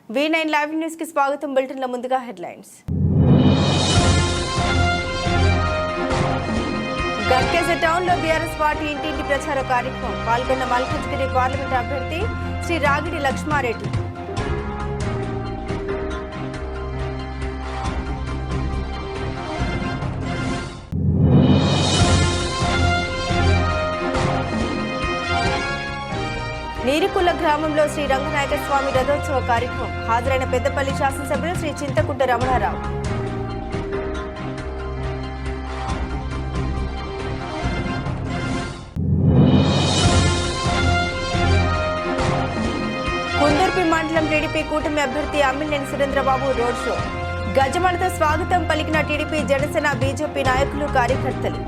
V9 live news కి స్వాగతం. బులెటిన్ల ముందుగా హెడ్లైన్స్. గట్కేసర్ టౌన్ లో బీఆర్ఎస్ పార్టీ ఇంటింటి ప్రచార కార్యక్రమం. పాల్గొన్న మల్కాజ్గిరి పార్లమెంట్ అభ్యర్థి శ్రీ రాగిడి లక్ష్మారెడ్డి. నీరికుల్ల గ్రామంలో శ్రీ రంగనాయక స్వామి రథోత్సవ కార్యక్రమం. హాజరైన పెద్దపల్లి శాసనసభ్యులు శ్రీ చింతకుంట రమణారావు. కుందర్పి మండలం టీడీపీ కూటమి అభ్యర్థి అమ్మినేని సురేంద్రబాబు రోడ్ షో. గజమాలతో స్వాగతం పలికిన టీడీపీ, జనసేన, బీజేపీ నాయకులు, కార్యకర్తలు.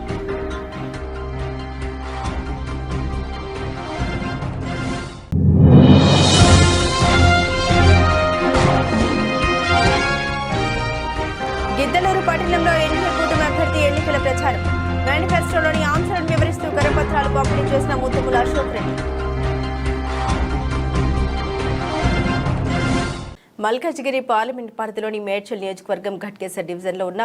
గిద్దలూరు పట్టణంలో ఎన్నికల కూటమి అభ్యర్థి ఎన్నికల ప్రచారం. మేనిఫెస్టోలోని అంశాలను వివరిస్తూ కరపత్రాలు పంపిణీ చేసిన ముత్తుముల అశోక్ రెడ్డి. మల్కాజ్గిరి పార్లమెంట్ పరిధిలోని మేడ్చల్ నియోజకవర్గం ఘట్కేసర్ డివిజన్లో ఉన్న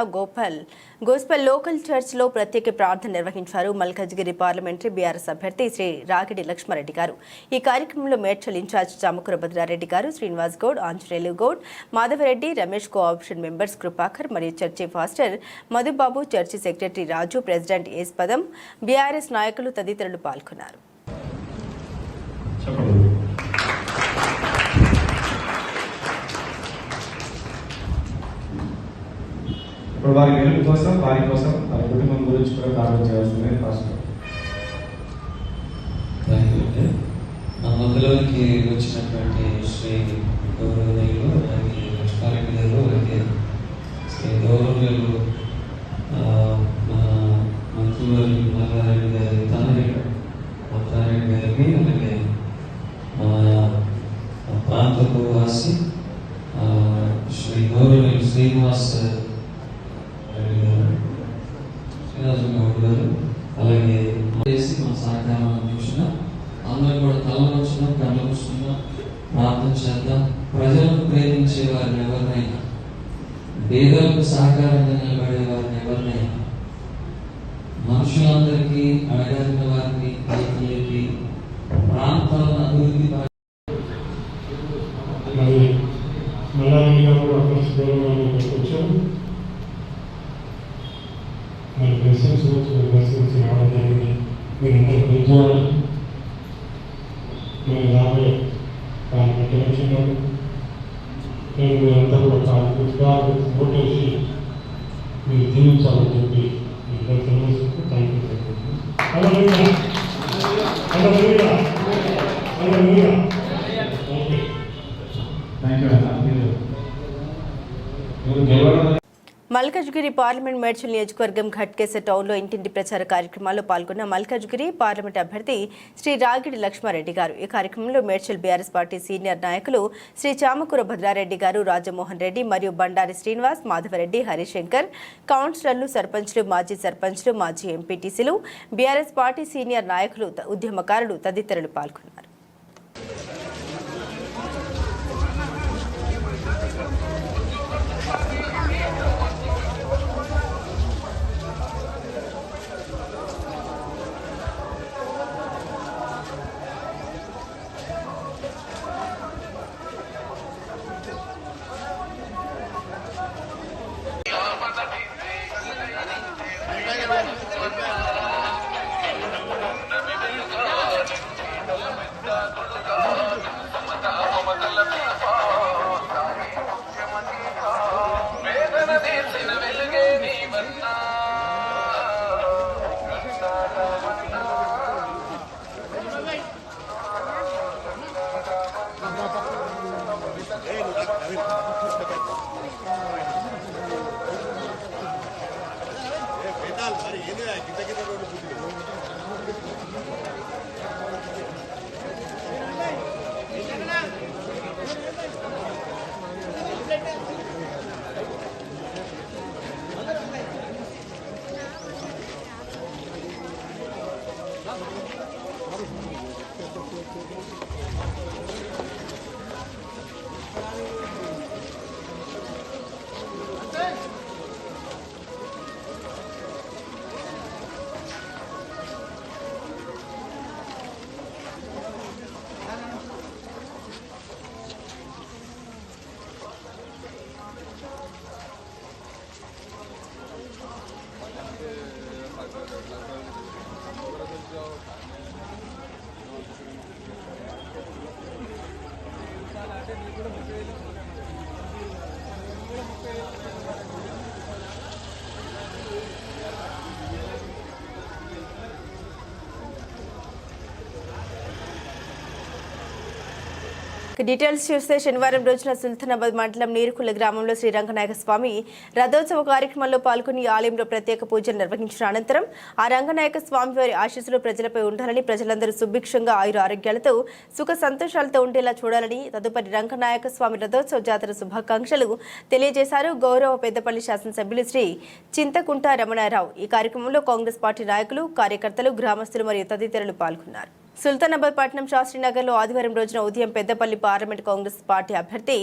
గోస్పల్ లోకల్ చర్చ్లో ప్రత్యేక ప్రార్థన నిర్వహించారు మల్కాజ్గిరి పార్లమెంటరీ బీఆర్ఎస్ అభ్యర్థి శ్రీ రాగిడి లక్ష్మారెడ్డి గారు. ఈ కార్యక్రమంలో మేడ్చల్ ఇన్ఛార్జ్ చామకూర భద్రారెడ్డి గారు, శ్రీనివాస్ గౌడ్, ఆంజనేయులు గౌడ్, మాధవరెడ్డి, రమేష్ కోఆప్షన్ మెంబర్స్ కృపాకర్ మరియు church pastor Madhubabu, church secretary Raju, president S Padam, BRS నాయకులు తదితరులు పాల్గొన్నారు. ఇప్పుడు వారి గెలుపు కోసం, వారి కుటుంబం గురించి కూడా ప్రార్థన చేయాల్సిందే. ఫస్ట్ మన మధ్యలోకి వచ్చినటువంటి శ్రీ గౌరవనీయులు అలాగే లక్ష్మారెడ్డి గారు, అలాగే శ్రీ గౌరవనీయులు మన మంత్రులు మల్లారెడ్డి గారి మల్లారెడ్డి గారికి, అలాగే ప్రాంతపు వాసి శ్రీ గౌరవనీయులు శ్రీనివాస్ గారు, అలాగే చేసి మన సహకారం అందించిన అందరూ కూడా తలవచ్చిన కళ్ళవచ్చిన ప్రార్థన చేద్దాం. ప్రజలను ప్రేమించే వారిని ఎవరినైనా, పేదలకు సహకారంగా నిలబడే వారిని ఎవరినైనా, మనుషులందరికీ అడగాల్సిన వారిని పైకి లేపి ప్రాంతాలను అభివృద్ధి మరి బ్లెస్సింగ్స్ రావడం జరిగింది. మీరు ఇంత పెంచాలి. మీరు రాబోయే పార్లమెంట్ ఎలక్షన్లో మీరంతా కూడా చాలా ఓటేసి మీరు జీవించాలని చెప్పి అందరూ తెలియజేస్తూ thank you. Malkajgiri parliament Medchal నియోజకవర్గం ఘట్కేసర్ టౌన్లో ఇంటింటి ప్రచార కార్యక్రమాల్లో పాల్గొన్న మల్కాజ్గిరి పార్లమెంట్ అభ్యర్థి శ్రీ రాగిడి లక్ష్మారెడ్డి గారు. ఈ కార్యక్రమంలో మేడ్చల్ బీఆర్ఎస్ పార్టీ సీనియర్ నాయకులు శ్రీ చామకూర భద్రారెడ్డి గారు, రాజమోహన్ రెడ్డి మరియు బండారి శ్రీనివాస్, మాధవరెడ్డి, హరిశంకర్, కౌన్సిలర్లు, సర్పంచ్లు, మాజీ సర్పంచ్లు, మాజీ ఎంపీటీసీలు, బీఆర్ఎస్ పార్టీ సీనియర్ నాయకులు, ఉద్యమకారులు తదితరులు పాల్గొన్నారు. డీటెయిల్స్ చూస్తే శనివారం రోజున సుల్తానాబాద్ మండలం నీరుకుల గ్రామంలో శ్రీ రంగనాయక స్వామి రథోత్సవ కార్యక్రమంలో పాల్గొని ఆలయంలో ప్రత్యేక పూజలు నిర్వహించిన అనంతరం ఆ రంగనాయక స్వామి వారి ఆశీస్సులు ప్రజలపై ఉండాలని, ప్రజలందరూ సుభిక్షంగా ఆయుర ఆరోగ్యాలతో సుఖ సంతోషాలతో ఉండేలా చూడాలని తదుపరి రంగనాయక స్వామి రథోత్సవ జాతర శుభాకాంక్షలు తెలియజేశారు గౌరవ పెద్దపల్లి శాసనసభ్యులు శ్రీ చింతకుంట రమణారావు. ఈ కార్యక్రమంలో కాంగ్రెస్ పార్టీ నాయకులు, కార్యకర్తలు, గ్రామస్తులు మరియు తదితరులు పాల్గొన్నారు. సుల్తానాబాద్ పట్టణం శాస్త్రీనగర్లో ఆదివారం రోజున ఉదయం పెద్దపల్లి పార్లమెంట్ కాంగ్రెస్ పార్టీ అభ్యర్థి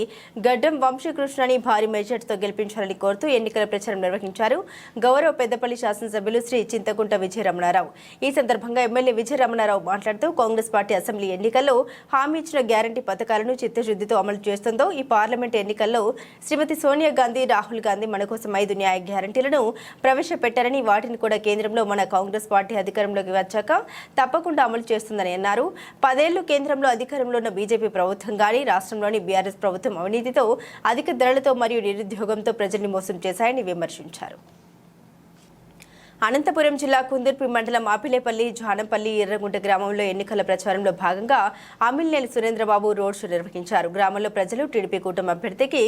గడ్డం వంశీకృష్ణని భారీ మెజార్టీతో గెలిపించాలని కోరుతూ ఎన్నికల ప్రచారం నిర్వహించారు గౌరవ పెద్దపల్లి శాసనసభ్యులు శ్రీ చింతకుంట విజయరమణారావు. ఈ సందర్భంగా ఎమ్మెల్యే విజయరమణారావు మాట్లాడుతూ కాంగ్రెస్ పార్టీ అసెంబ్లీ ఎన్నికల్లో హామీ ఇచ్చిన గ్యారంటీ పథకాలను చిత్తశుద్ధితో అమలు చేస్తుందో ఈ పార్లమెంట్ ఎన్నికల్లో శ్రీమతి సోనియా గాంధీ, రాహుల్ గాంధీ మన కోసం 5 న్యాయ గ్యారంటీలను ప్రవేశపెట్టారని, వాటిని కూడా కేంద్రంలో మన కాంగ్రెస్ పార్టీ అధికారంలోకి వచ్చాక తప్పకుండా అమలు చేస్తుందని అన్నారు. 10 ఏళ్లు కేంద్రంలో అధికారంలో ఉన్న బీజేపీ ప్రభుత్వం గాని, రాష్ట్రంలోని బీఆర్ఎస్ ప్రభుత్వం అవినీతితో, అధిక ధరలతో మరియు నిరుద్యోగంతో ప్రజల్ని మోసం చేశాయని విమర్శించారు. అనంతపురం జిల్లా కుందుర్పి మండలం ఆపిలేపల్లి, జానంపల్లి, ఎర్రగుంట గ్రామంలో ఎన్నికల ప్రచారంలో భాగంగా అమిలినేని సురేంద్రబాబు రోడ్ షో నిర్వహించారు. గ్రామంలో ప్రజలు టీడీపీ కూటమి అభ్యర్థికి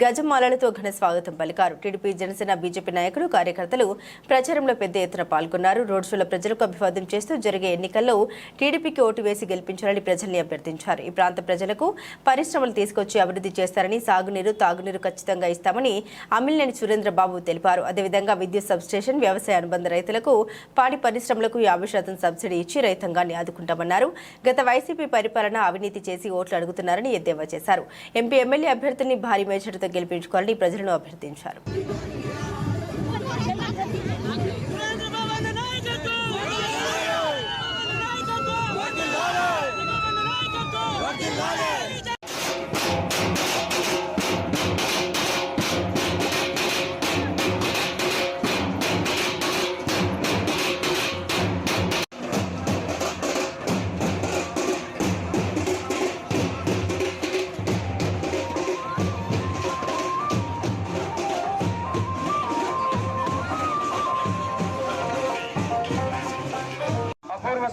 గజమాలలతో ఘన స్వాగతం పలికారు. టీడీపీ, జనసేన, బీజేపీ నాయకులు, కార్యకర్తలు ప్రచారంలో పెద్ద ఎత్తున పాల్గొన్నారు. రోడ్ షోలో ప్రజలకు అభివాదం చేస్తూ జరిగే ఎన్నికల్లో టీడీపీకి ఓటు వేసి గెలిపించాలని ప్రజల్ని అభ్యర్థించారు. ఈ ప్రాంత ప్రజలకు పరిశ్రమలు తీసుకొచ్చి అభివృద్ధి చేస్తారని, సాగునీరు, తాగునీరు ఖచ్చితంగా ఇస్తామని అమిలినేని సురేంద్రబాబు తెలిపారు. అదేవిధంగా విద్యుత్ సబ్స్టేషన్, వ్యవసాయ అనుబంధ రైతులకు, పాడి పరిశ్రమలకు 50% సబ్సిడీ ఇచ్చి రైతాంగాన్ని ఆదుకుంటామన్నారు. గత వైసీపీ పరిపాలన అవినీతి చేసి ఓట్లు అడుగుతున్నారని ఎద్దేవా చేశారు. ఎంపీ, ఎమ్మెల్యే అభ్యర్థుల్ని భారీ మెజార్టీతో గెలిపించుకోవాలని ప్రజలను అభ్యర్థించారు.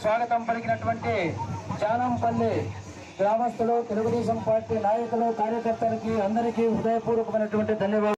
స్వాగతం పలికినటువంటి జానంపల్లి గ్రామస్తులు, తెలుగుదేశం పార్టీ నాయకులు, కార్యకర్తలకి అందరికీ హృదయపూర్వకమైనటువంటి ధన్యవాదాలు.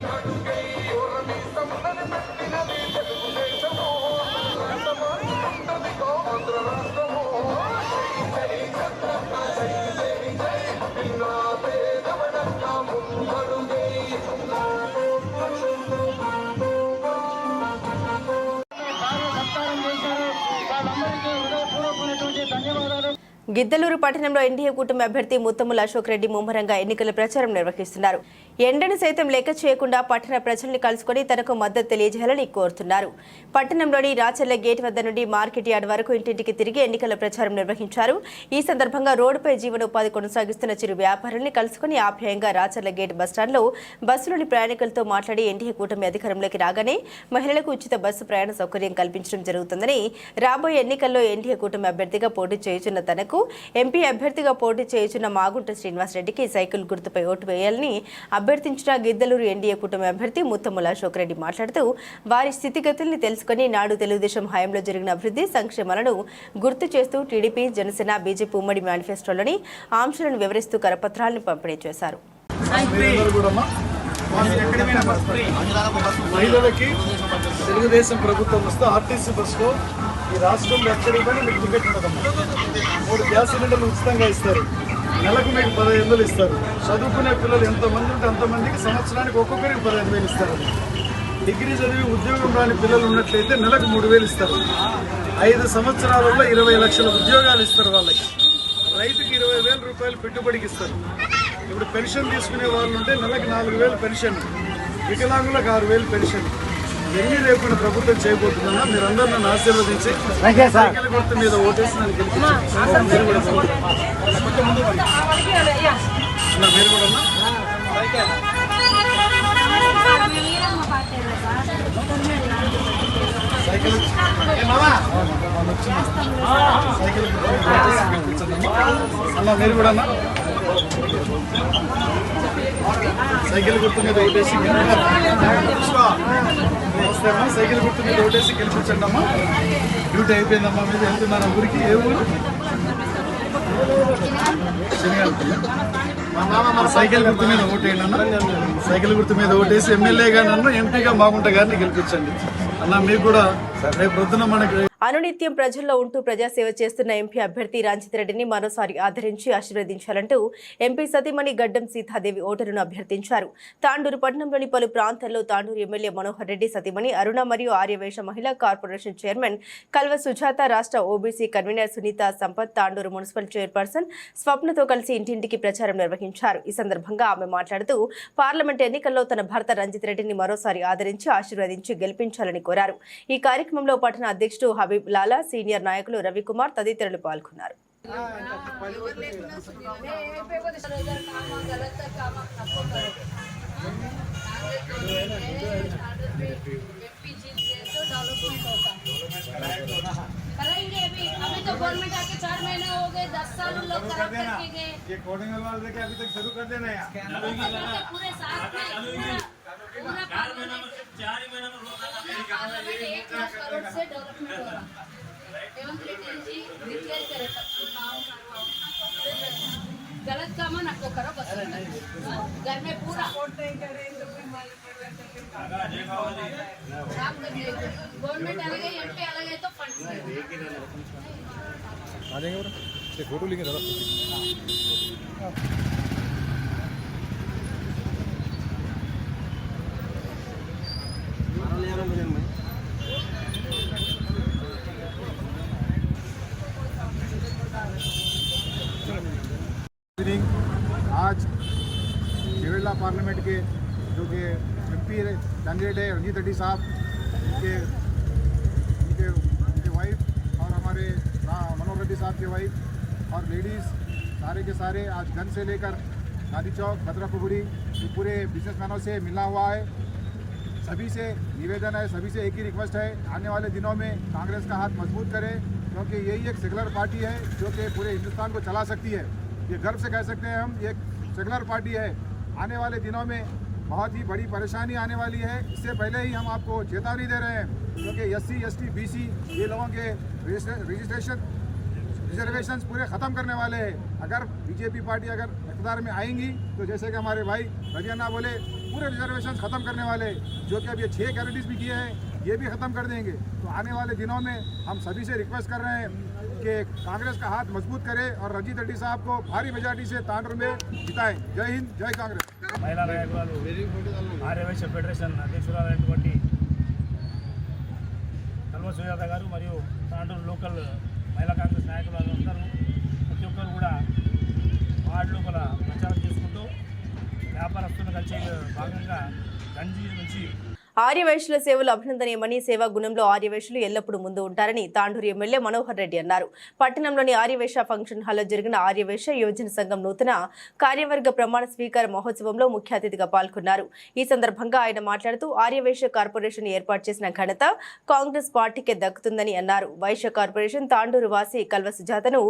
గిద్దలూరు పట్టణంలో ఎన్డీఏ కూటమి అభ్యర్థి ముత్తముల అశోక్ రెడ్డి ముమ్మరంగా ఎన్నికల ప్రచారం నిర్వహిస్తున్నారు. ఎండను సైతం లెక్క చేయకుండా పట్టణ ప్రజల్ని కలుసుకుని తనకు మద్దతు తెలియజేయాలని కోరుతున్నారు. పట్టణంలోని రాచర్ల గేట్ వద్ద నుండి మార్కెట్ యార్డ్ వరకు ఇంటింటికి తిరిగి ఎన్నికల ప్రచారం నిర్వహించారు. ఈ సందర్భంగా రోడ్డుపై జీవనోపాధి కొనసాగిస్తున్న చిరు వ్యాపారుల్ని కలుసుకుని ఆప్యాయంగా రాచర్ల గేట్ బస్టాండ్లో బస్సులోని ప్రయాణికులతో మాట్లాడి ఎన్డీఏ కూటమి అధికారంలోకి రాగానే మహిళలకు ఉచిత బస్సు ప్రయాణ సౌకర్యం కల్పించడం జరుగుతుందని, రాబోయే ఎన్నికల్లో ఎన్డీఏ కూటమి అభ్యర్థిగా పోటీ చేయుచున్న తనకు ఎంపీ అభ్యర్థిగా పోటీ చేయుచున్న మాగుంట శ్రీనివాసరెడ్డికి సైకిల్ గుర్తుపై ఓటు వేయాలని అభ్యర్థించిన గిద్దలూరు ఎన్డీఏ కూటమి అభ్యర్థి ముత్తముల అశోక్ రెడ్డి మాట్లాడుతూ వారి స్థితిగతుల్ని తెలుసుకుని నాడు తెలుగుదేశం హయాంలో జరిగిన అభివృద్ధి సంక్షేమాలను గుర్తు చేస్తూ టీడీపీ, జనసేన, బీజేపీ ఉమ్మడి మేనిఫెస్టోలోని ఆంశాలను వివరిస్తూ కరపత్రాలను పంపిణీ చేశారు. మహిళలకి తెలుగుదేశం ప్రభుత్వం వస్తే ఆర్టీసీ బస్సులో ఈ రాష్ట్రంలో ఎక్కడికి పోయినా మీకు టికెట్ ఉండదమ్మా. 3 గ్యాస్ సిలిండర్లు ఉచితంగా ఇస్తారు. నెలకు మీకు 15,000 ఇస్తారు. చదువుకునే పిల్లలు ఎంతమంది ఉంటే అంతమందికి సంవత్సరానికి ఒక్కొక్కరికి 15,000 ఇస్తారు. డిగ్రీ చదివి ఉద్యోగం రాని పిల్లలు ఉన్నట్లయితే నెలకు 3,000 ఇస్తారు. 5 సంవత్సరాలలో 20 లక్షల ఉద్యోగాలు ఇస్తారు వాళ్ళకి. రైతుకి 20,000 రూపాయలు పెట్టుబడికి ఇస్తారు. ఇప్పుడు పెన్షన్ తీసుకునే వాళ్ళు ఉంటే నెలకు 4,000 పెన్షన్, వికలాంగులకు 6,000 పెన్షన్. ఎన్ని రేపు ప్రభుత్వం చేయబోతుందన్నా మీరందరూ నన్ను ఆశీర్వదించి సైకిల్ గుర్తు మీద ఓటేసి నన్ను గెలిపించారు. మీరు కూడా సైకిల్ అలా మీరు కూడా సైకిల్ గుర్తు మీద ఓటేసి నమస్తే అమ్మా. సైకిల్ గుర్తు మీద ఓటేసి గెలిపించండి అమ్మా. డ్యూటీ అయిపోయిందమ్మా. మీద వెళ్తున్నాను ఊరికి. ఏ ఊరు? శనిగాల సైకిల్ గుర్తు మీద ఓటేయండి అన్న. సైకిల్ గుర్తు మీద ఓటేసి ఎమ్మెల్యేగా నన్ను ఎంపీగా మాగుంట గారిని గెలిపించండి అన్న. మీకు కూడా రేపు పొద్దున మనకి అనునిత్యం ప్రజల్లో ఉంటూ ప్రజాసేవ చేస్తున్న ఎంపీ అభ్యర్థి రంజిత్ రెడ్డిని మరోసారి ఆదరించి ఆశీర్వదించాలంటూ ఎంపీ సతీమణి గడ్డం సీతాదేవి ఓటరును అభ్యర్థించారు. తాండూరు పట్టణంలోని పలు ప్రాంతాల్లో తాండూరు ఎమ్మెల్యే మనోహర్ రెడ్డి సతీమణి అరుణ మరియు ఆర్యవేశ మహిళా కార్పొరేషన్ చైర్మన్ కల్వ సుజాత, రాష్ట్ర OBC convenor Sunitha Sampath, Tandur municipal chairperson స్వప్నతో కలిసి ఇంటింటికి ప్రచారం నిర్వహించారు. ఈ సందర్భంగా ఆమె మాట్లాడుతూ పార్లమెంట్ ఎన్నికల్లో తన భర్త రంజిత్ రెడ్డిని మరోసారి ఆదరించి ఆశీర్వదించి గెలిపించాలని కోరారు. ఈ కార్యక్రమంలో పట్టణ అధ్యక్షుడు హబీబ్ లాలా, సీనియర్ నాయకులు రవికుమార్ తదితరులు పాల్గొన్నారు. करेंगे अभी तो गवर्नमेंट आके 4 महीने हो गए, 10 साल लोग खराब करके गए। ये कोडिंग वाले देखे अभी तक शुरू कर देना यार। पूरे साथ में पूरा 4 महीना में 1 लाख करोड़ से डेवलपमेंट हो रहा। रेवंत रेड्डी जी डिक्लेयर करे गलत काम नको करो बस। घर में पूरा गवर्नमेंट अलग है, एमपी अलग है तो फंड्स आ जाएंगे बड़ा ये फोटो लेंगे दादा। आज केरला पार्लियामेंट के जो कि एमपी कैंडिडेट है रंजीत रेड्डी साहब, उनके वाइफ और हमारे मनोहर रेड्डी साहब के वाइफ और लेडीज़ सारे के सारे आज गन से लेकर गांधी चौक, भद्रापुरी पूरे बिजनेसमैनों से मिलना हुआ है। सभी से निवेदन है, सभी से एक ही रिक्वेस्ट है, आने वाले दिनों में कांग्रेस का हाथ मजबूत करें, क्योंकि यही एक सेकुलर पार्टी है जो कि पूरे हिंदुस्तान को चला सकती है। ये गर्व से कह सकते हैं हम, ये सेकुलर पार्टी है। आने वाले दिनों में बहुत ही बड़ी परेशानी आने वाली है। इससे पहले ही हम आपको चेतावनी दे रहे हैं, क्योंकि SC, ST, BC ये लोगों के रिजर्वेशंस पूरे ख़त्म करने वाले हैं। अगर बीजेपी पार्टी अगर इक़्तिदार में आएंगी तो जैसे कि हमारे भाई रजियाना बोले पूरे रिजर्वेशंस ख़त्म करने वाले, जो कि अब ये 6 कैटेगरीज भी किए हैं ये भी ख़त्म कर देंगे। तो आने वाले दिनों में हम सभी से रिक्वेस्ट कर रहे हैं कि कांग्रेस का हाथ मजबूत करे और रंजीत रेड्डी साहब को भारी मेजॉरिटी से तांडूर में जिताएं। जय हिंद, जय कांग्रेस। महिला नायकुराలు ఆర్యవైశ్య ఫెడరేషన్ అధ్యక్షురాలైనటువంటి కల్వ సుజాత గారు మరియు తాండూరు లోకల్ మహిళా కాంగ్రెస్ నాయకులు అందరూ ప్రతి ఒక్కరు కూడా వార్డు లోపల ప్రచారం చేసుకుంటూ వ్యాపారస్తులు కలిసే భాగంగా గంజి నుంచి ఆర్యవైశ్యుల సేవలు అభినందనీయమని, సేవా గుణంలో ఆర్యవైశ్యులు ఎల్లప్పుడూ ముందు ఉంటారని తాండూరు ఎమ్మెల్యే మనోహర్ రెడ్డి అన్నారు. పట్టణంలోని ఆర్యవైశ్య ఫంక్షన్ హాల్లో జరిగిన ఆర్యవైశ్య యువజన సంఘం నూతన కార్యవర్గ ప్రమాణ స్వీకార మహోత్సవంలో ముఖ్య అతిథిగా పాల్గొన్నారు. ఈ సందర్భంగా ఆయన మాట్లాడుతూ ఆర్యవైశ్య కార్పొరేషన్ ఏర్పాటు చేసిన ఘనత కాంగ్రెస్ పార్టీకే దక్కుతుందని అన్నారు. వైశ్య కార్పొరేషన్ తాండూరు వాసి కల్వ సుజాతను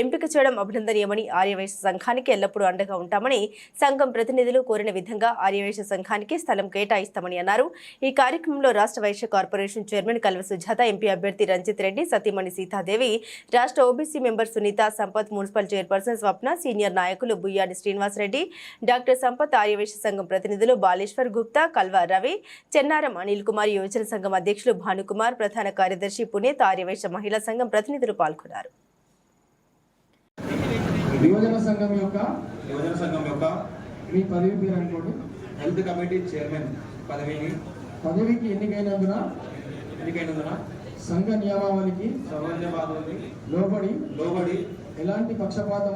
ఎంపిక చేయడం అభినందనీయమని, ఆర్యవైశ్య సంఘానికి ఎల్లప్పుడూ అండగా ఉంటామని, సంఘం ప్రతినిధులు కోరిన విధంగా ఆర్యవైశ్య సంఘానికి స్థలం కేటాయిస్తామని అన్నారు. ఈ కార్యక్రమంలో రాష్ట్ర Vaishya corporation chairman Kalva Sujatha, MP అభ్యర్థి రంజిత్ రెడ్డి, సతీమణి సీతాదేవి, రాష్ట్ర OBC member Sunitha Sampath, municipal chairperson Swapna, senior నాయకులు బుయ్యాడి శ్రీనివాసరెడ్డి, డాక్టర్ సంపత్, ఆర్యవైశ్య సంఘం ప్రతినిధులు బాలేశ్వర్ గుప్తా, కల్వ రవి, చెన్నారం అనిల్ కుమార్, యువజన సంఘం అధ్యక్షులు భానుకుమార్, ప్రధాన కార్యదర్శి పునీత్, ఆర్యవైశ్య మహిళా సంఘం ప్రతినిధులు పాల్గొన్నారు. యువజన సంఘం యొక్క మీ పదవి పేరు అనుకోండి. హెల్త్ కమిటీ చైర్మన్ పదవికి ఎన్నికైనందున సంఘ నియమావళికి లోబడి ఎలాంటి పక్షపాతం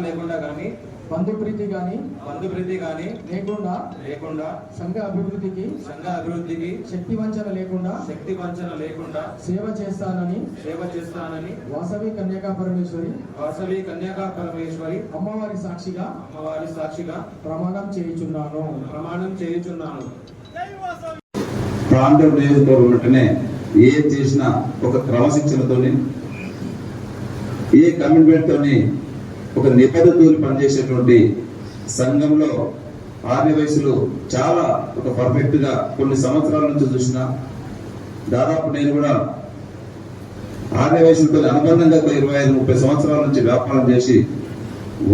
లేకుండా కానీ బంధుప్రీతి కానీ లేకుండా సంఘ అభివృద్ధికి శక్తి వంచన లేకుండా సేవ చేస్తానని వాసవి కన్యకా పరమేశ్వరి అమ్మవారి సాక్షిగా ప్రమాణం చేయుచున్నాను. ప్రాంతం నియోజకవర్గం ఉంటేనే ఏం చేసినా ఒక క్రమశిక్షణతోని, ఏ కమిట్మెంట్ తోని, ఒక నిబద్ధతతో పనిచేసేటువంటి సంఘంలో ఆర్యవైశ్యులు చాలా ఒక పర్ఫెక్ట్ గా కొన్ని సంవత్సరాల నుంచి చూసిన, దాదాపు నేను కూడా ఆర్యవైశ్యులతో అనుబంధంగా 25-30 సంవత్సరాల నుంచి వ్యాపారం చేసి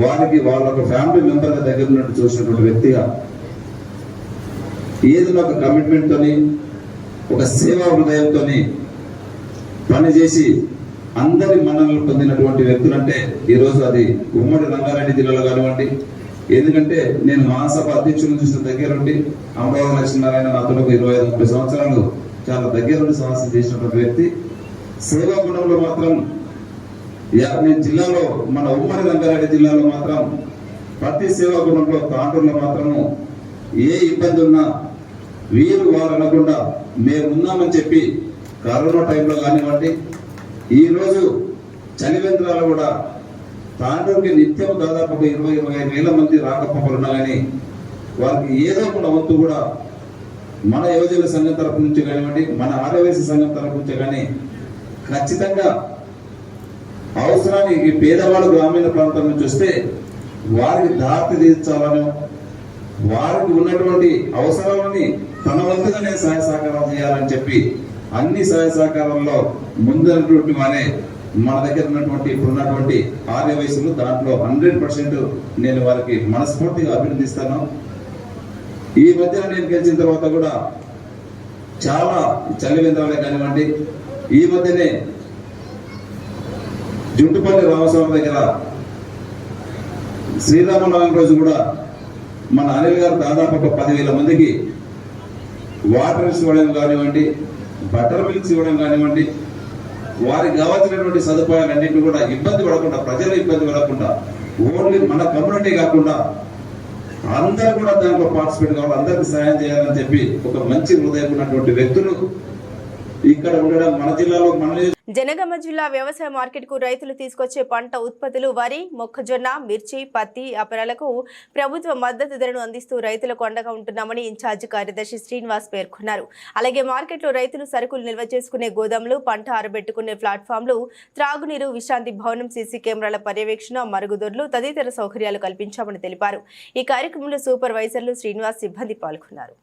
వారికి వాళ్ళ ఒక ఫ్యామిలీ మెంబర్గా దగ్గర ఉన్నట్టు చూసినటువంటి వ్యక్తిగా ఏదైనా ఒక కమిట్మెంట్ తోని ఒక సేవా హృదయంతో పనిచేసి అందరి మన్ననలు పొందినటువంటి వ్యక్తులంటే ఈరోజు అది ఉమ్మడి రంగారెడ్డి జిల్లాలో కానివ్వండి. ఎందుకంటే నేను మహాసభ అధ్యక్షులను చూసిన దగ్గరుండి అమరావతి లక్ష్మీనారాయణ నాతో 25-30 సంవత్సరాలు చాలా దగ్గరుండి సహవాసం చేసినటువంటి వ్యక్తి. సేవా గుణంలో మాత్రం నేను జిల్లాలో మన ఉమ్మడి రంగారెడ్డి జిల్లాలో మాత్రం ప్రతి సేవా గుణంలో తాండూరులో మాత్రము ఏ ఇబ్బంది ఉన్నా వీరు వారు అనకుండా మేము ఉన్నామని చెప్పి కరోనా టైంలో కానివ్వండి, ఈరోజు చలివేంద్రాలు కూడా తాండూరుకి నిత్యం దాదాపు 20-25 వేల మంది రాకపోకలున్నా కానీ వారికి ఏదో ఒక వంతు కూడా మన యువజన సంఘం తరపు నుంచి కానివ్వండి, మన ఆర్యవైశ్య సంఘం తరపు నుంచి కానీ ఖచ్చితంగా అవసరానికి పేదవాళ్ళు గ్రామీణ ప్రాంతం నుంచి వస్తే వారికి దారి తీర్చాలను, వారికి ఉన్నటువంటి అవసరాలని తన వంతుగానే సహాయ సహకారాలు చేయాలని చెప్పి అన్ని సహాయ సహకారాల్లో ముందున్నటువంటి వారే మన దగ్గర ఉన్నటువంటి ఆర్యవైశ్యులు. దాంట్లో 100% నేను వారికి మనస్ఫూర్తిగా అభినందిస్తాను. ఈ మధ్యన నేను గెలిచిన తర్వాత కూడా చాలా చలివేంద్రాలే కానివ్వండి, ఈ మధ్యనే జుట్టుపల్లి రామస్వామి దగ్గర శ్రీరామనవమి రోజు కూడా మన అనిల్ గారు దాదాపు ఒక 10,000 మందికి వాటర్స్ ఇవ్వడం కానివ్వండి, బటర్ మిల్క్స్ ఇవ్వడం కానివ్వండి, వారికి కావాల్సినటువంటి సదుపాయాలన్నింటినీ కూడా ఇబ్బంది పడకుండా, ప్రజలు ఇబ్బంది పడకుండా, ఓన్లీ మన కమ్యూనిటీ కాకుండా అందరూ కూడా దాంట్లో పార్టిసిపేట్ కావాలి, అందరికి సహాయం చేయాలని చెప్పి ఒక మంచి హృదయం ఉన్నటువంటి వ్యక్తులు ఇక్కడ ఉండడం మన జిల్లాలో జనగామ జిల్లా వ్యవసాయ మార్కెట్ కు రైతులు తీసుకొచ్చే పంట ఉత్పత్తులు వరి, మొక్కజొన్న, మిర్చి, పత్తి, అపరాలకు ప్రభుత్వ మద్దతు ధరను అందిస్తూ రైతులకు అండగా ఉంటున్నామని ఇన్ఛార్జి కార్యదర్శి శ్రీనివాస్ పేర్కొన్నారు. అలాగే మార్కెట్లో రైతులు సరుకులు నిల్వ చేసుకునే గోదాములు, పంట ఆరబెట్టుకునే ప్లాట్ఫామ్లు, త్రాగునీరు, విశ్రాంతి భవనం, సీసీ కెమెరాల పర్యవేక్షణ, మరుగుదొడ్లు తదితర సౌకర్యాలు కల్పించామని తెలిపారు. ఈ కార్యక్రమంలో సూపర్వైజర్లు శ్రీనివాస్ సిబ్బంది పాల్గొన్నారు.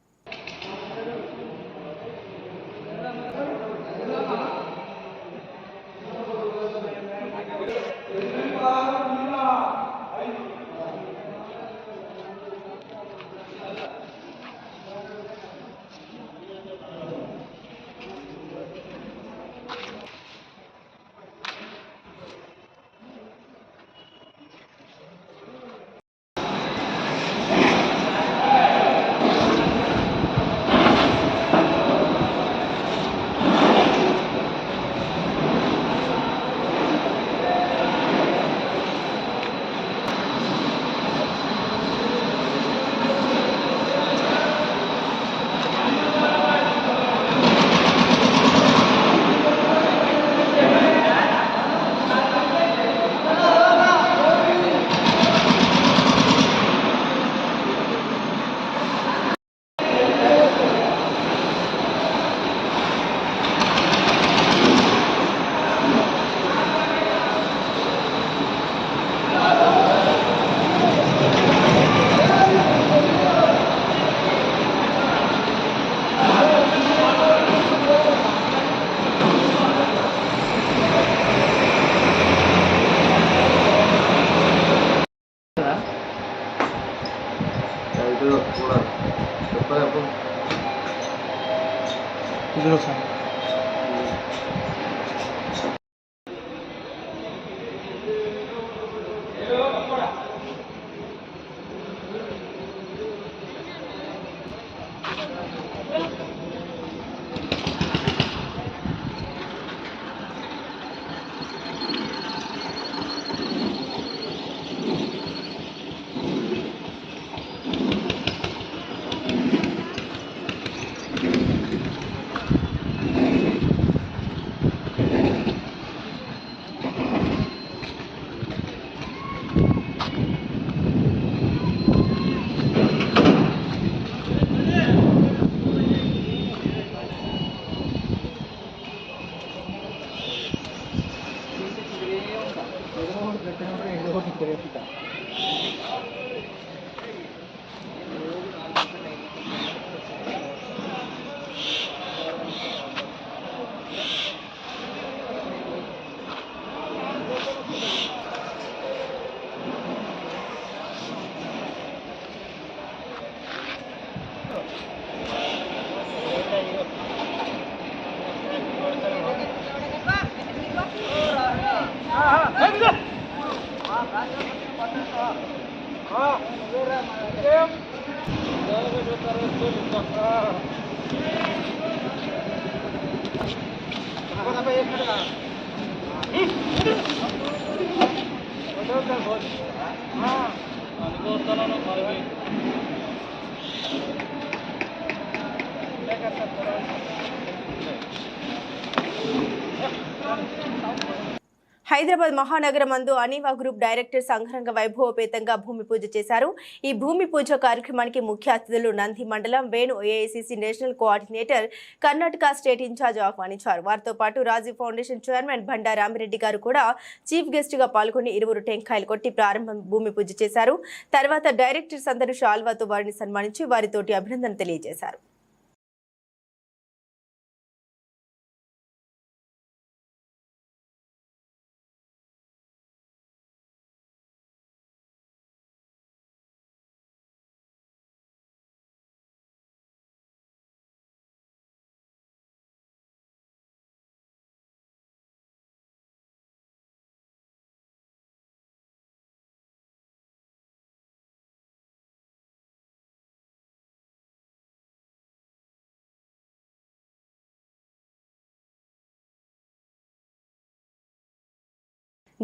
హైదరాబాద్ మహానగరం మందు అనివా గ్రూప్ డైరెక్టర్ సంఘరంగ వైభవపేతంగా భూమి పూజ చేశారు. ఈ భూమి పూజ కార్యక్రమానికి ముఖ్య అతిథులు నంది మండలం Venu AICC national coordinator Karnataka state in charge ఆహ్వానించారు. వారితో పాటు రాజీవ్ ఫౌండేషన్ చైర్మన్ బండా రామిరెడ్డి గారు కూడా చీఫ్ గెస్ట్ గా పాల్గొని ఇరువురు టెంకాయలు కొట్టి ప్రారంభం భూమి పూజ చేశారు. తర్వాత డైరెక్టర్స్ అందరూ షాల్వాతో వారిని సన్మానించి వారితోటి అభినందన తెలియజేశారు.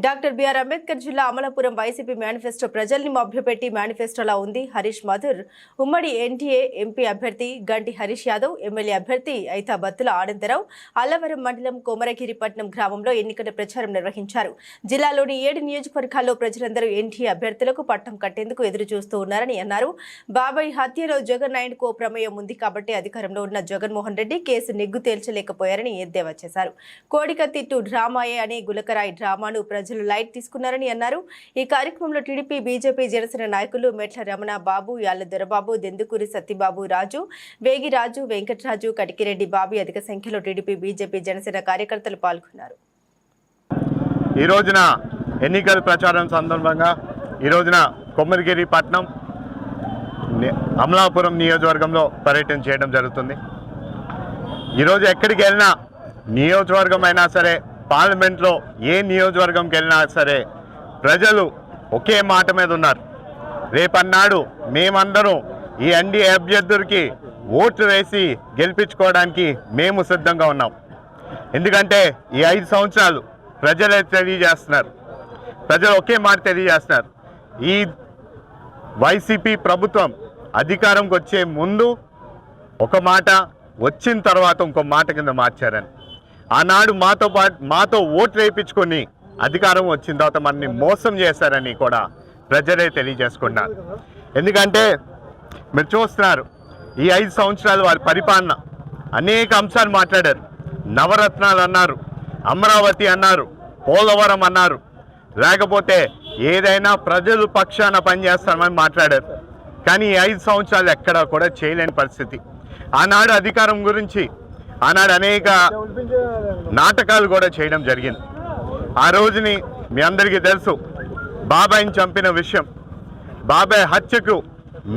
డాక్టర్ బిఆర్ అంబేద్కర్ జిల్లా అమలాపురం వైసీపీ మేనిఫెస్టో ప్రజల్ని మభ్యపెట్టి మేనిఫెస్టోలా ఉంది. హరీష్ మధుర్ ఉమ్మడి ఎన్టీఏ ఎంపీ అభ్యర్థి గంటి హరీష్ యాదవ్, ఎమ్మెల్యే అభ్యర్థి అయితా బత్తుల ఆనందరావు అల్లవరం మండలం కొమరగిరిపట్నం గ్రామంలో ఎన్నికల ప్రచారం నిర్వహించారు. జిల్లాలోని 7 నియోజకవర్గాల్లో ప్రజలందరూ ఎన్టీఏ అభ్యర్థులకు పట్టం కట్టేందుకు ఎదురు చూస్తూ ఉన్నారని అన్నారు. బాబాయ్ హత్యలో జగన్ నాయుడు కో ప్రమేయం ఉంది కాబట్టి అధికారంలో ఉన్న జగన్మోహన్ రెడ్డి కేసు నెగ్గు తేల్చలేకపోయారని ఎద్దేవా చేశారు. కోడికత్తి టు డ్రామాయే అనే గులకరాయి డ్రామాను ప్రజలు లైట్ తీసుకున్నారని అన్నారు. ఈ కార్యక్రమంలో టీడీపీ, బీజేపీ, జనసేన నాయకులు మెట్ల రమణ బాబు, యాళ్ల దొరబాబు, దెందుకూరి సత్యబాబు రాజు, వేగి రాజు, వెంకటరాజు, కటికిరెడ్డి బాబి అధిక సంఖ్యలో టీడీపీ, బీజేపీ, జనసేన కార్యకర్తలు పాల్గొన్నారు. ఈ రోజున ఎన్నికల ప్రచారం సందర్భంగా ఈ రోజున కొమరగిరిపట్నం అమలాపురం నియోజకవర్గంలో పర్యటన చేయడం జరుగుతుంది. ఈరోజు ఎక్కడికి వెళ్ళినా నియోజకవర్గం అయినా సరే, పార్లమెంట్లో ఏ నియోజకవర్గంకి వెళ్ళినా సరే ప్రజలు ఒకే మాట మీద ఉన్నారు. రేపన్నాడు మేమందరం ఈ ఎన్డీఏ అభ్యర్థులకి ఓట్లు వేసి గెలిపించుకోవడానికి మేము సిద్ధంగా ఉన్నాం. ఎందుకంటే ఈ 5 సంవత్సరాలు ప్రజలే తెలియజేస్తున్నారు, ప్రజలు ఒకే మాట తెలియజేస్తున్నారు. ఈ వైసీపీ ప్రభుత్వం అధికారంకి వచ్చే ముందు ఒక మాట, వచ్చిన తర్వాత ఇంకో మాట కింద మార్చారని. ఆనాడు మాతో ఓట్లు వేయించుకొని అధికారం వచ్చిన తర్వాత మనని మోసం చేశారని కూడా ప్రజలే తెలియజేసుకున్నారు. ఎందుకంటే మీరు చూస్తున్నారు ఈ 5 సంవత్సరాలు వారి పరిపాలన అనేక అంశాలు మాట్లాడారు. నవరత్నాలు అన్నారు, అమరావతి అన్నారు, పోలవరం అన్నారు, లేకపోతే ఏదైనా ప్రజలు పక్షాన పనిచేస్తామని మాట్లాడారు. కానీ ఈ 5 సంవత్సరాలు ఎక్కడా కూడా చేయలేని పరిస్థితి. ఆనాడు అధికారం గురించి ఆనాడు అనేక నాటకాలు కూడా చేయడం జరిగింది. ఆ రోజుని మీ అందరికీ తెలుసు, బాబాయిని చంపిన విషయం, బాబాయ్ హత్యకు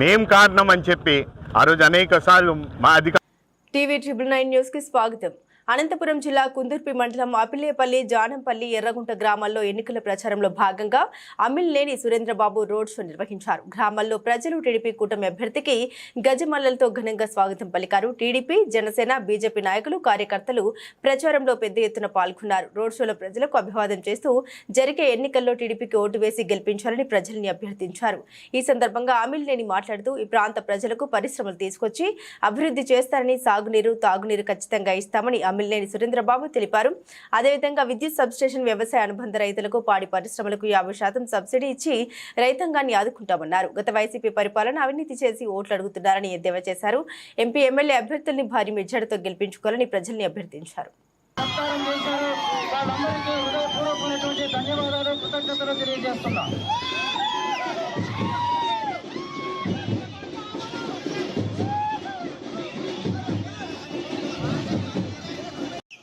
మేం కారణం అని చెప్పి ఆ రోజు అనేక సార్లు మా అధికారులు. టీవీ 9 న్యూస్ కి స్వాగతం. అనంతపురం జిల్లా కుందుర్పి మండలం అపిలేపల్లి, జానంపల్లి, ఎర్రగుంట గ్రామాల్లో ఎన్నికల ప్రచారంలో భాగంగా అమ్మిలేని సురేంద్రబాబు రోడ్ షో నిర్వహించారు. గ్రామాల్లో ప్రజలు టీడీపీ కూటమి అభ్యర్థికి గజమల్లలతో ఘనంగా స్వాగతం పలికారు. టీడీపీ, జనసేన, బీజేపీ నాయకులు, కార్యకర్తలు ప్రచారంలో పెద్ద ఎత్తున పాల్గొన్నారు. రోడ్ షోలో ప్రజలకు అభివాదం చేస్తూ జరిగే ఎన్నికల్లో టీడీపీకి ఓటు వేసి గెలిపించాలని ప్రజల్ని అభ్యర్థించారు. ఈ సందర్భంగా అమ్మిలేని మాట్లాడుతూ ఈ ప్రాంత ప్రజలకు పరిశ్రమలు తీసుకొచ్చి అభివృద్ధి చేస్తారని, సాగునీరు, తాగునీరు ఖచ్చితంగా ఇస్తామని అమ్మిలేని సురేంద్రబాబు తెలిపారు. అదేవిధంగా విద్యుత్ సబ్స్టేషన్, వ్యవసాయ అనుబంధ రైతులకు, పాడి పరిశ్రమలకు 50% సబ్సిడీ ఇచ్చి రైతాంగాన్ని ఆదుకుంటామన్నారు. గత వైసీపీ పరిపాలన అవినీతి చేసి ఓట్లు అడుగుతున్నారని ఎద్దేవా చేశారు. ఎంపీ, ఎమ్మెల్యే అభ్యర్థుల్ని భారీ మెజార్టీతో గెలిపించుకోవాలని ప్రజల్ని అభ్యర్థించారు.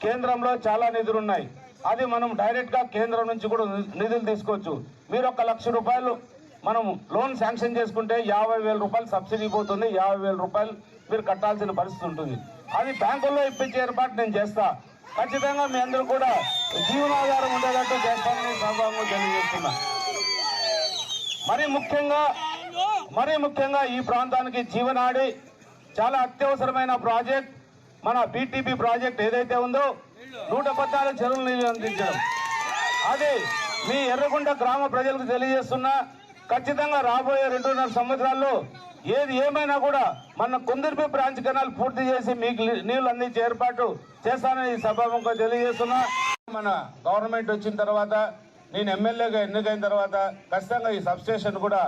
కేంద్రంలో చాలా నిధులు ఉన్నాయి, అది మనం డైరెక్ట్ గా కేంద్రం నుంచి కూడా నిధులు తీసుకోవచ్చు. మీరు 1 లక్ష రూపాయలు మనం లోన్ శాంక్షన్ చేసుకుంటే 50,000 రూపాయలు సబ్సిడీ పోతుంది, 50,000 రూపాయలు మీరు కట్టాల్సిన పరిస్థితి ఉంటుంది. అది బ్యాంకుల్లో ఇప్పించే ఏర్పాటు నేను చేస్తా. ఖచ్చితంగా మీ అందరూ కూడా జీవనాధారం ఉండేటట్టు చేస్తానని సభాముఖంగా తెలియజేస్తున్నా. మరి ముఖ్యంగా మరీ ముఖ్యంగా ఈ ప్రాంతానికి జీవనాడి చాలా అత్యవసరమైన ప్రాజెక్ట్ మన బీటీపీ ప్రాజెక్ట్ ఏదైతే ఉందో 114 చెరువులు నీళ్లు అందించడం. అది మీ ఎర్రగుంట గ్రామ ప్రజలకు తెలియజేస్తున్నా, ఖచ్చితంగా రాబోయే 2.5 సంవత్సరాల్లో ఏది ఏమైనా కూడా మన కుందుర్పి బ్రాంచ్ కెనాల్ పూర్తి చేసి మీకు నీళ్లు అందించే ఏర్పాటు చేస్తానని ఈ సభాముఖంగా తెలియజేస్తున్నా. మన గవర్నమెంట్ వచ్చిన తర్వాత, నేను ఎమ్మెల్యేగా ఎన్నికైన తర్వాత ఖచ్చితంగా ఈ సబ్స్టేషన్ కూడా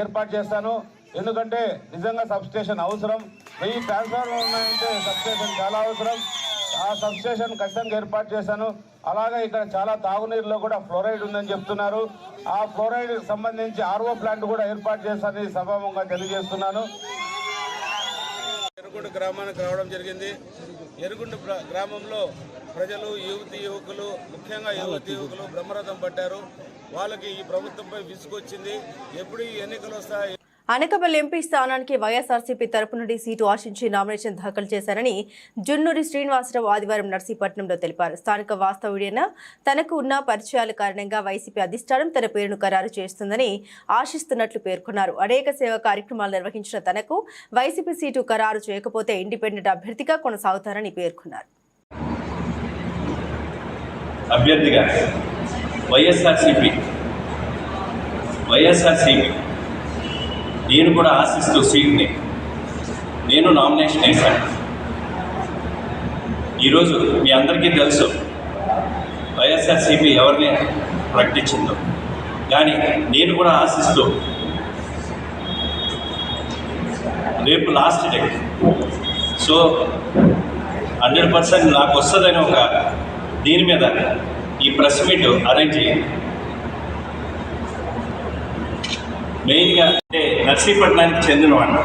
ఏర్పాటు చేస్తాను. ఎందుకంటే నిజంగా సబ్స్టేషన్ అవసరం. 1000 ట్రాన్స్ఫార్మర్ ఉన్నాయంటే సబ్స్టేషన్ చాలా అవసరం. ఆ సబ్స్టేషన్ ఖచ్చితంగా ఏర్పాటు చేశాను. అలాగే ఇక్కడ చాలా తాగునీరులో కూడా ఫ్లోరైడ్ ఉందని చెప్తున్నారు. ఆ ఫ్లోరైడ్ సంబంధించి ఆర్ఓ ప్లాంట్ కూడా ఏర్పాటు చేస్తానని సభాముఖంగా తెలియజేస్తున్నాను. ఎరుగుంట గ్రామానికి రావడం జరిగింది. ఎరుగుంట గ్రామంలో ప్రజలు, యువకులు, ముఖ్యంగా యువకులు బ్రహ్మరథం పట్టారు. వాళ్ళకి ఈ ప్రభుత్వంపై విసుగొచ్చింది. ఎప్పుడు ఈ ఎన్నికలు వస్తాయి? అనకాపల్లి ఎంపీ స్థానానికి వైఎస్ఆర్సీపీ తరపు నుండి సీటు ఆశించి నామినేషన్ దాఖలు చేశారని జున్నూరి శ్రీనివాసరావు ఆదివారం నర్సీపట్నంలో తెలిపారు. స్థానిక వాస్తవ్యుడైన తనకు ఉన్న పరిచయాల కారణంగా వైసీపీ అధిష్టానం తన పేరును ఖరారు చేస్తుందని ఆశిస్తున్నట్లు పేర్కొన్నారు. అనేక సేవా కార్యక్రమాలు నిర్వహించిన తనకు వైసీపీ సీటు ఖరారు చేయకపోతే ఇండిపెండెంట్ అభ్యర్థిగా కొనసాగుతారని పేర్కొన్నారు. అభ్యర్థిగా వైఎస్ఆర్సీపీ నేను కూడా ఆశిస్తూ సీట్ని నేను నామినేషన్ వేశాను. ఈరోజు మీ అందరికీ తెలుసు వైఎస్ఆర్సీపీ ఎవరిని ప్రకటించిందో, కానీ నేను కూడా ఆశిస్తూ రేపు లాస్ట్ డే, సో 100% నాకు వస్తుందని ఒక దీని మీద ఈ ప్రెస్ మీట్ అరేంజ్ చేయండి. మెయిన్గా అంటే నర్సీపట్నానికి చెందినవాడిని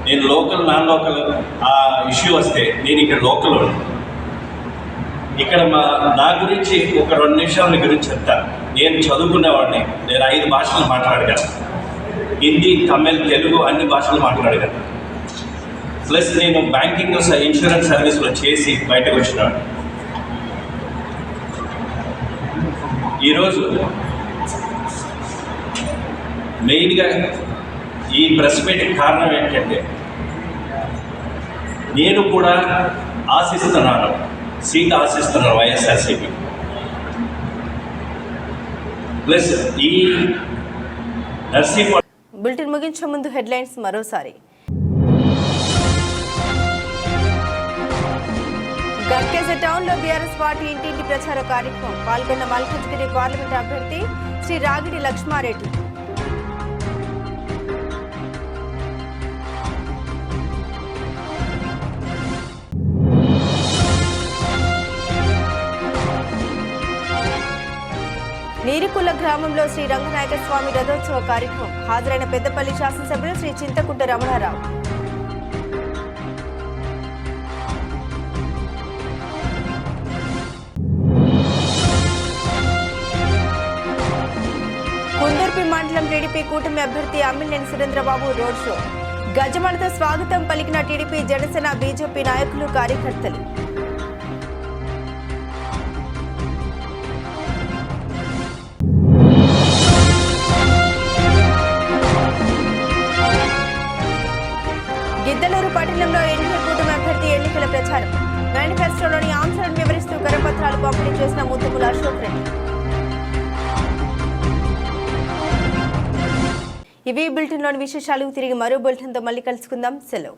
నేను. లోకల్ నాన్ లోకల్ ఆ ఇష్యూ వస్తే నేను ఇక్కడ లోకల్ ఇక్కడ నా గురించి ఒక 2 నిమిషాల గురించి చెప్తాను. నేను చదువుకునేవాడిని. నేను 5 భాషలు మాట్లాడగలను. హిందీ, తమిళ్, తెలుగు అన్ని భాషలు మాట్లాడగలను. ప్లస్ నేను బ్యాంకింగ్ ఇన్సూరెన్స్ సర్వీస్లో చేసి బయటకు వచ్చినాడు. ఈరోజు మెయిన్గా ఈ ప్రెస్ మీట్ కారణం ఏంటంటే నేను కూడా ఆశిస్తున్నాను, సీట్ ఆశిస్తున్నాను వైఎస్ఆర్సీపీ. ప్లస్ ఈ నర్సీపట్నం. బులెటిన్ ముగించే ముందు హెడ్లైన్స్ మరోసారి. గట్కేసర్ టౌన్లో బీఆర్ఎస్ పార్టీ ఇంటింటి ప్రచార కార్యక్రమం. పాల్గొన్న మల్కజ్గిరి పార్లమెంట్ అభ్యర్థి శ్రీ రాగిడి లక్ష్మారెడ్డి. నీరికుల్ల గ్రామంలో శ్రీ రంగనాయక స్వామి రథోత్సవ కార్యక్రమం. హాజరైన పెద్దపల్లి శాసనసభ్యులు శ్రీ చింతకుంట రమణారావు. కుందర్పి మండలం టీడీపీ కూటమి అభ్యర్థి అమ్మినేని సురేంద్రబాబు రోడ్ షో. గజమాలతో స్వాగతం పలికిన టీడీపీ, జనసేన, బీజేపీ నాయకులు, కార్యకర్తలు. గిద్దలూరు పట్టణంలో ఎన్నికల కూటమి అభ్యర్థి ఎన్నికల ప్రచారం. మేనిఫెస్టోలోని అంశాలను వివరిస్తూ కరపత్రాలు పంపిణీ చేసిన ముత్తుముల అశోక్ రెడ్డి. ఇవి బులెటిన్లోని విశేషాలు. తిరిగి మరో బులెటిన్తో మళ్ళీ కలుసుకుందాం. సెలవు.